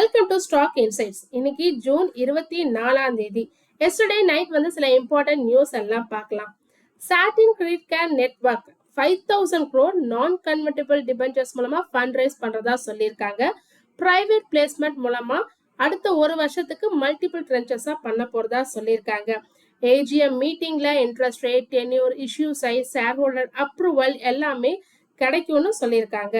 Welcome to stock insights. இன்னைக்கு June 24 yesterday night சில important news எல்லாம் பார்க்கலாம். Satin credit care network 5000 crore non convertible debentures மூலமா fund raise பண்றதா சொல்லியிருக்காங்க. பிரைவேட் பிளேஸ்மெண்ட் மூலமா அடுத்த ஒரு வருஷத்துக்கு மல்டிபிள் ட்ரென்ச்சஸா பண்ண போறதா சொல்லியிருக்காங்க. ஏஜிஎம் மீட்டிங்ல interest rate, tenure, issue size, share holder approval எல்லாமே கிடைக்கும்னு சொல்லியிருக்காங்க.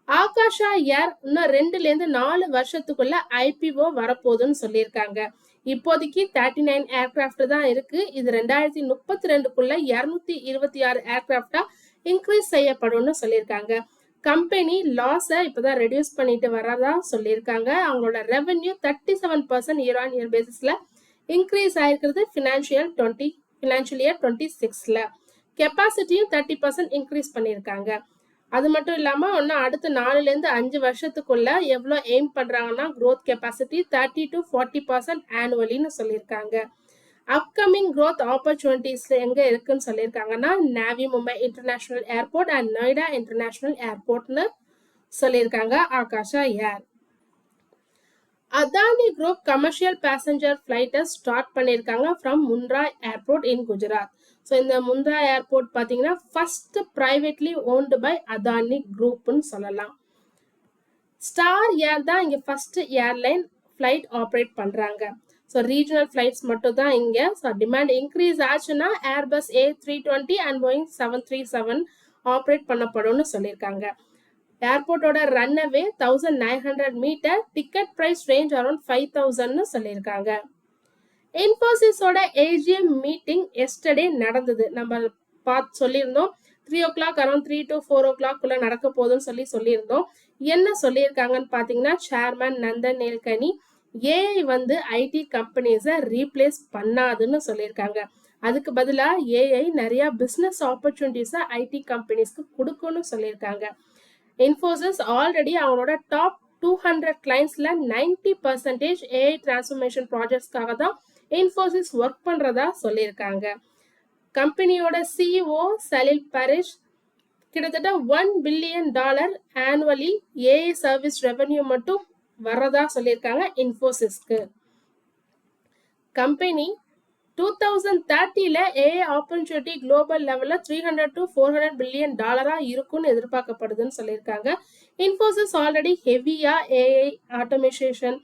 ஆகாஷா ஏர் இன்னும் 2-4 வருஷத்துக்குள்ள ஐபிஓ வரப்போகுதுன்னு சொல்லியிருக்காங்க. இப்போதைக்கு 39 ஏர்கிராஃப்ட் தான் இருக்கு. இது 2032க்குள்ள 226 ஏர்கிராஃப்டா இன்க்ரீஸ் செய்யப்படும்னு சொல்லியிருக்காங்க. கம்பெனி லாஸை இப்பதான் ரெடியூஸ் பண்ணிட்டு வரதா சொல்லியிருக்காங்க. அவங்களோட ரெவென்யூ 37% இயர் ஆன் இயர் பேசிஸ்ல இன்க்ரீஸ் ஆயிருக்கிறது ஃபினான்ஷியல் இயர் 26ல. கெப்பாசிட்டியும் 30% இன்க்ரீஸ் பண்ணியிருக்காங்க. அது மட்டும் இல்லாம இன்னும் அடுத்த 4-5 வருஷத்துக்குள்ள எவ்வளோ எய்ம் பண்றாங்கன்னா growth capacity 30 to 40% ஆனுவலின்னு சொல்லியிருக்காங்க. அப்கமிங் growth ஆப்பர்ச்சுனிட்டிஸ் எங்க இருக்குன்னு சொல்லியிருக்காங்கன்னா Navi Mumbai international airport and Noida international ஏர்போர்ட்னு சொல்லியிருக்காங்க Akasa Air. Adani group commercial passenger ஃபிளைட்டை ஸ்டார்ட் பண்ணியிருக்காங்க from Mundra airport in Gujarat. So இந்த முந்த்ரா ஏர்போர்ட் பார்த்தீங்கன்னா first privately owned by Adani குரூப்னு சொல்லலாம். ஸ்டார் ஏர் தான் இங்கே ஃபர்ஸ்ட் ஏர்லைன் ஃபிளைட் ஆப்ரேட் பண்ணுறாங்க. ஸோ ரீஜனல் ஃபிளைட்ஸ் மட்டும் தான் இங்கே. ஸோ டிமாண்ட் இன்க்ரீஸ் ஆச்சுன்னா Airbus A320 and Boeing 737 operate பண்ணப்படும்னு சொல்லியிருக்காங்க. ஏர்போர்ட்டோட runway 1900 metre, ticket price range around 5000ன்னு சொல்லியிருக்காங்க. இன்ஃபோசிஸோட ஏஜிஎம் மீட்டிங் எஸ்டர்டே நடந்தது. நம்ம சொல்லியிருந்தோம் 3 o'clock அரௌண்ட் 3 to 4 o'clock குள்ள நடக்க போகுதுன்னு சொல்லியிருந்தோம். என்ன சொல்லியிருக்காங்கன்னு பார்த்தீங்கன்னா chairman Nandan Nilekani AI IT கம்பெனிஸை ரீப்ளேஸ் பண்ணாதுன்னு சொல்லியிருக்காங்க. அதுக்கு பதிலாக ஏஐ நிறைய பிஸ்னஸ் ஆப்பர்ச்சுனிட்டிஸை ஐடி கம்பெனிஸ்க்கு கொடுக்கும்னு சொல்லியிருக்காங்க. இன்ஃபோசிஸ் ஆல்ரெடி அவங்களோட டாப் 200 கிளைண்ட்ஸ்ல 90% ஏஐ டிரான்ஸ்ஃபர்மேஷன் ப்ராஜெக்ட்ஸ்க்காக தான் இன்ஃபோசிஸ் ஒர்க் பண்றதா சொல்லியிருக்காங்க. கம்பெனியோட சிஇஓ சலில் பரிஷ் கிட்டத்தட்ட $1 billion annually AI service revenue மட்டும் வர்றதா சொல்லியிருக்காங்க இன்ஃபோசிஸ்க்கு. கம்பெனி 2030ல ஏஐ ஆப்பர்ச்சுனிட்டி குளோபல் லெவல்ல $300 to $400 billion இருக்கும்னு எதிர்பார்க்கப்படுதுன்னு சொல்லியிருக்காங்க. இன்ஃபோசிஸ் ஆல்ரெடி ஹெவியா ஏஐ ஆட்டோமேஷன்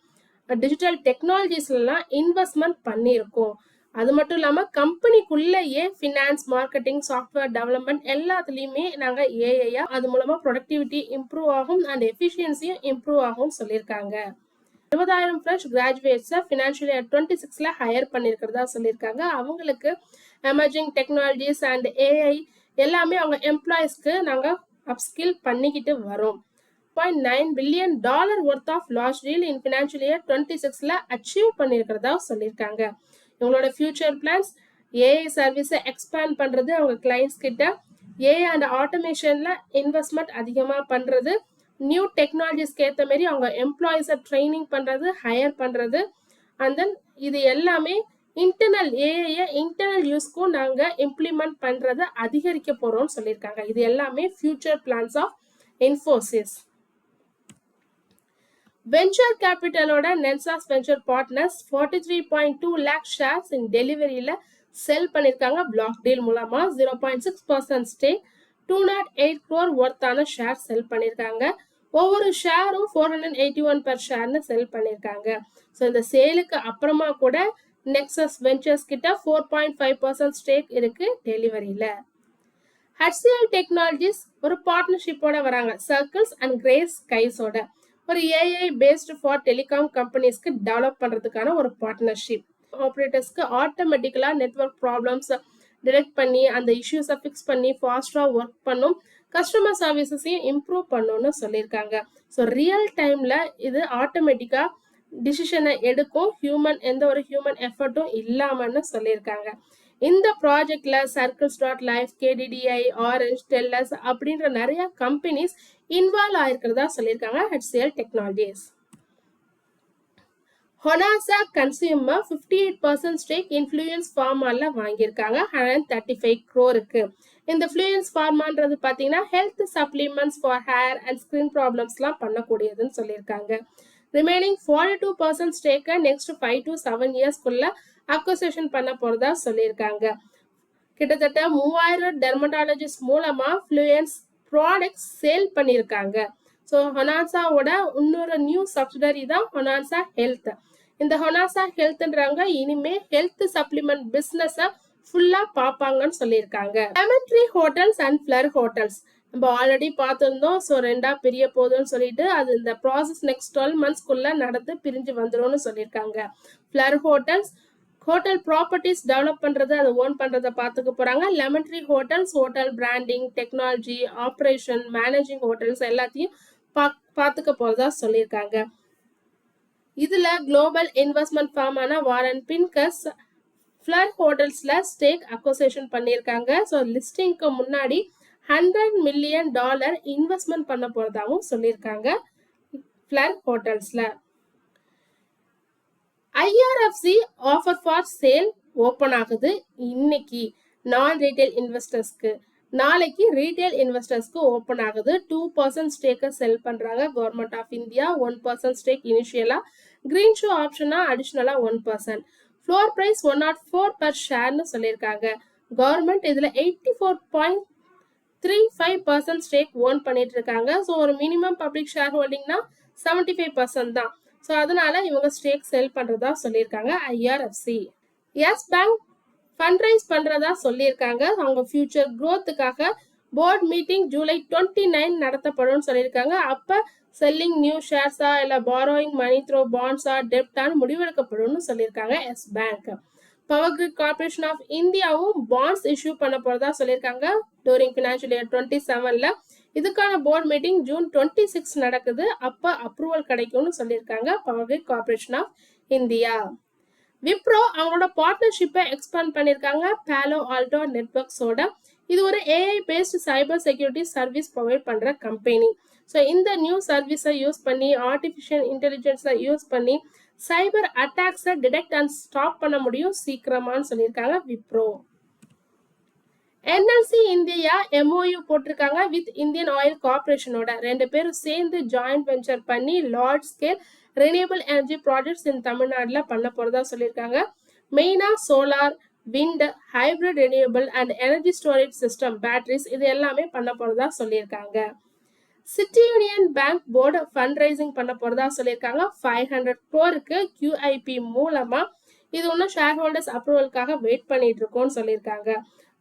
டிஜிட்டல் டெக்னாலஜிஸ்லாம் இன்வெஸ்ட்மெண்ட் பண்ணியிருக்கோம். அது மட்டும் இல்லாம கம்பெனிக்குள்ளேயே ஃபினான்ஸ், மார்க்கெட்டிங், சாஃப்ட்வேர் டெவலப்மெண்ட் எல்லாத்துலயுமே நாங்க ஏஐயா அது மூலமா ப்ரொடக்டிவிட்டி இம்ப்ரூவ் ஆகும் அண்ட் எஃபிஷியன்சியும் இம்ப்ரூவ் ஆகும் சொல்லியிருக்காங்க. 20,000 ஃப்ரெஷ் கிராஜுவேட்ஸை ஃபினான்ஷியல் இயர் 26ல ஹையர் பண்ணியிருக்கிறதா சொல்லியிருக்காங்க. அவங்களுக்கு எமர்ஜிங் டெக்னாலஜிஸ் அண்ட் ஏஐ எல்லாமே அவங்க எம்ப்ளாயிஸ்க்கு நாங்கள் அப்ஸ்கில் பண்ணிக்கிட்டு வரோம். $0.9 billion worth of large deal in financial year 26ல அச்சீவ் பண்ணியிருக்கிறதா சொல்லியிருக்காங்க. இவங்களோட ஃபியூச்சர் பிளான்ஸ் ஏஐ சர்வீஸை எக்ஸ்பேண்ட் பண்ணுறது, அவங்க கிளைண்ட்ஸ் கிட்ட ஏஐ அண்ட் ஆட்டோமேஷனில் இன்வெஸ்ட்மெண்ட் அதிகமாக பண்ணுறது, நியூ டெக்னாலஜிஸ்க்கு ஏற்ற மாதிரி அவங்க எம்ப்ளாயிஸை ட்ரைனிங் பண்ணுறது, ஹையர் பண்ணுறது, அண்ட் தென் இது எல்லாமே இன்டர்னல் ஏஐயை இன்டர்னல் யூஸ்க்கும் நாங்கள் இம்ப்ளிமெண்ட் பண்ணுறதை அதிகரிக்க போகிறோம்னு சொல்லியிருக்காங்க. இது எல்லாமே future plans of Infosys. Venture கேபிட்டலோட Nexus venture partners 43.2 lakh shares in டெலிவரியில் செல் பண்ணியிருக்காங்க. பிளாக் டீல் மூலமா 0.6% ஸ்டேக் 208 crore ஒர்த்தான ஷேர் செல் பண்ணியிருக்காங்க. ஒவ்வொரு ஷேரும் 481 per ஷேர்னு செல் பண்ணியிருக்காங்க. ஸோ இந்த சேலுக்கு அப்புறமா கூட நெக்ஸஸ் வெஞ்சர்ஸ் கிட்ட 4.5% ஸ்டேக் இருக்கு டெலிவரியில. HCL டெக்னாலஜிஸ் ஒரு பார்ட்னர்ஷிப்போட வராங்க சர்க்கிள்ஸ் அண்ட் கிரே ஸ்கைஸோட. ஒரு ஏஐ பேஸ்டு ஃபார் டெலிகாம் கம்பெனிஸ்க்கு டெவலப் பண்றதுக்கான ஒரு பார்ட்னர்ஷிப். ஆப்ரேட்டர்ஸ்க்கு ஆட்டோமேட்டிக்கலா நெட்வொர்க் ப்ராப்ளம்ஸ் டிடெக்ட் பண்ணி அந்த இஷ்யூஸை ஃபிக்ஸ் பண்ணி ஃபாஸ்ட்டாக ஒர்க் பண்ணும், கஸ்டமர் சர்வீசஸையும் இம்ப்ரூவ் பண்ணணும்னு சொல்லியிருக்காங்க. ஸோ ரியல் டைமில் இது ஆட்டோமேட்டிக்காக டிசிஷனை எடுக்கும், எந்த ஒரு ஹியூமன் எஃபர்ட்டும் இல்லாமல்னு சொல்லியிருக்காங்க. இந்த ப்ராஜெக்ட்ல Circles.life, KDDI, ஆரஞ்ச், டெல்லஸ் அப்படின்ற நிறைய கம்பெனிஸ் இன்வால்வ் ஆயிருக்கிறதா சொல்லியிருக்காங்க HCL technologies. Honasa consumer 58% stake influence ஃபார்மால வாங்கியிருக்காங்க. 135 crore. இந்த ஃப்ளூயன்ஸ் ஃபார்மான்றது பார்த்தீங்கன்னா health supplements for hair and skin ப்ராப்ளம்ஸ்லாம் பண்ணக்கூடியதுன்னு சொல்லியிருக்காங்க. ரிமைனிங் 42% ஸ்டேக்கை நெக்ஸ்ட் 5 to 7 இயர்ஸ்க்குள்ள அக்வசிஷன் பண்ண போறதா சொல்லியிருக்காங்க. கிட்டத்தட்ட 3000 டெர்மடாலஜிஸ்ட் மூலமா ஃப்ளூயன்ஸ் ப்ராடக்ட்ஸ் சேல் பண்ணியிருக்காங்க. ஸோ ஹொனான்சாவோட இன்னொரு நியூ சப்சிடரி தான் ஹொனான்சா ஹெல்த். இந்த ஹொனான்சா ஹெல்த்ன்றாங்க இனிமே ஹெல்த் சப்ளிமெண்ட் பிசினஸை ஃபுல்லா பார்ப்பாங்கன்னு சொல்லியிருக்காங்க. Lemon Tree hotels and Fleur hotels நம்ம ஆல்ரெடி பார்த்துருந்தோம். ஸோ 2ஆ பிரிய போதும்னு சொல்லிட்டு அது இந்த ப்ராசஸ் நெக்ஸ்ட் 12 monthsக்குள்ள நடந்து பிரிஞ்சு வந்துரும்னு சொல்லியிருக்காங்க. Fleur hotels hotel properties develop பண்றது அதை ஓன் பண்றதை பார்த்துக்க போறாங்க. Lemon Tree hotels hotel branding, technology, operation, managing hotels எல்லாத்தையும் பார்த்துக்க போறதா சொல்லியிருக்காங்க. இதுல குளோபல் இன்வெஸ்ட்மெண்ட் ஃபார்மான வாரன் பின்கஸ் ஃபிளர் ஹோட்டல்ஸ்ல ஸ்டேக் அக்வசிஷன் பண்ணியிருக்காங்க. ஸோ லிஸ்டிங்க்கு முன்னாடி $100 million இன்வெஸ்ட்மெண்ட் பண்ண போறதாகவும் சொல்லியிருக்காங்க ஃபிளர் ஹோட்டல்ஸ்ல. IRFC offer for sale open ஆகுது இன்னைக்கு நான் ரீட்டைல் இன்வெஸ்டர்ஸ்க்கு. நாளைக்கு ரீட்டைல் இன்வெஸ்டர்ஸ்க்கு ஓப்பன் ஆகுது. 2% ஸ்டேக்கை செல் பண்றாங்க கவர்மெண்ட் ஆஃப் இந்தியா. 1% ஸ்டேக் இனிஷியலா, கிரீன் ஷோ ஆப்ஷனா அடிஷனலா 1%. ஃப்ளோர் பிரைஸ் 104 per ஷேர்னு சொல்லியிருக்காங்க. கவர்மெண்ட் இதுல 84.35% ஸ்டேக் ஓன் பண்ணிட்டு இருக்காங்க. ஸோ ஒரு மினிமம் பப்ளிக் ஷேர் ஹோல்டிங்னா 75% தான். ஸோ அதனால இவங்க ஸ்டேக் செல் பண்றதா சொல்லியிருக்காங்க IRFC. எஸ் பேங்க் ஃபண்ட்ரைஸ் பண்றதா சொல்லியிருக்காங்க. அவங்க ஃபியூச்சர் growthக்காக போர்ட் மீட்டிங் July 29 நடத்தப்படும் சொல்லியிருக்காங்க. அப்ப செல்லிங் நியூ ஷேர்ஸா இல்ல பாரோயிங் மணி த்ரோ பாண்ட்ஸா டெப்டான்னு முடிவெடுக்கப்படும் சொல்லியிருக்காங்க Yes Bank. Power Grid Corporation of இந்தியாவும் பாண்ட்ஸ் இஷ்யூ பண்ண போறதா சொல்லியிருக்காங்க டூரிங் ஃபினான்ஷியல் இயர் 27ல. இதுக்கான போர்ட் மீட்டிங் June 26 நடக்குது. அப்ப அப்ரூவல் கிடைக்கும்னு சொல்லியிருக்காங்க Power Grid Corporation of India. Wipro அவங்களோட பார்ட்னர்ஷிப்பை எக்ஸ்பேண்ட் பண்ணியிருக்காங்க பேலோ ஆல்டோ நெட்வொர்க்ஸோட. இது ஒரு AI based cyber security service provide பண்ற கம்பெனி. ஸோ இந்த நியூ சர்வீஸை யூஸ் பண்ணி ஆர்டிஃபிஷியல் இன்டெலிஜென்ஸை யூஸ் பண்ணி சைபர் அட்டாக்ஸை டிடெக்ட் அண்ட் ஸ்டாப் பண்ண முடியும் சீக்கிரமான்னு சொல்லியிருக்காங்க விப்ரோ. NLC இந்தியா MOU போட்டிருக்காங்க வித் இந்தியன் ஆயில் கார்பரேஷனோட. 2 பேரும் சேர்ந்து ஜாயிண்ட் வெஞ்சர் பண்ணி large scale renewable energy projects இந்த தமிழ்நாடுல பண்ண போறதா சொல்லியிருக்காங்க. மெயினா solar, wind, hybrid renewable and energy storage system, batteries இது எல்லாமே பண்ண போறதா சொல்லியிருக்காங்க. City union bank board fund raising பண்ண போறதா சொல்லியிருக்காங்க 500 crore QIP மூலமா. இது ஒன்றும் ஷேர் ஹோல்டர்ஸ் அப்ரூவலுக்காக வெயிட் பண்ணிட்டு இருக்கோம்னு சொல்லியிருக்காங்க.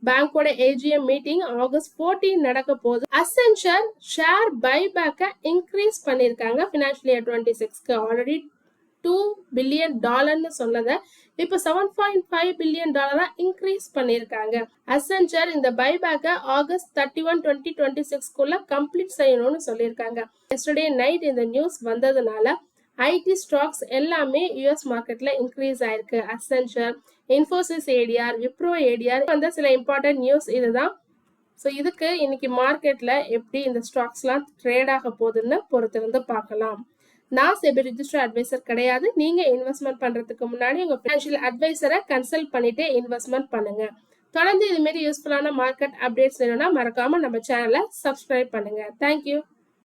பேங்கோட AGM மீட்டிங் August 14 நடக்க போகுது. அசென்சர் ஷேர் பைபேக்கை இன்க்ரீஸ் பண்ணியிருக்காங்க ஃபினான்ஷியல் இயர் 26க்கு. ஆல்ரெடி $2 billion சொன்னதை இப்போ $7.5 billion இன்க்ரீஸ் பண்ணியிருக்காங்க. அசென்சர் இந்த பைபேக்கை August 31, 2026க்குள்ள கம்ப்ளீட் செய்யணும்னு சொல்லியிருக்காங்க. எஸ்டர்டே நைட் இந்த நியூஸ் வந்ததுனால IT ஸ்டாக்ஸ் எல்லாமே US மார்க்கெட்ல இன்க்ரீஸ் ஆயிருக்கு. அசென்சர், இன்ஃபோசிஸ் ADR, விப்ரோ ADR வந்த சில இம்பார்ட்டன்ட் நியூஸ் இதுதான். ஸோ இதுக்கு இன்னைக்கு மார்க்கெட்ல எப்படி இந்த ஸ்டாக்ஸ்லாம் ட்ரேட் ஆக போகுதுன்னு பொறுத்திருந்து பார்க்கலாம். நான் செபி ரிஜிஸ்டர் அட்வைசர் கிடையாது. நீங்க இன்வெஸ்ட்மெண்ட் பண்றதுக்கு முன்னாடி உங்க ஃபினான்ஷியல் அட்வைசரை கன்சல்ட் பண்ணிட்டு இன்வெஸ்ட்மெண்ட் பண்ணுங்க. தொடர்ந்து இது மாதிரி யூஸ்ஃபுல்லான மார்க்கெட் அப்டேட்ஸ் வேணும்னா மறக்காம நம்ம சேனலை சப்ஸ்கிரைப் பண்ணுங்க. தேங்க்யூ.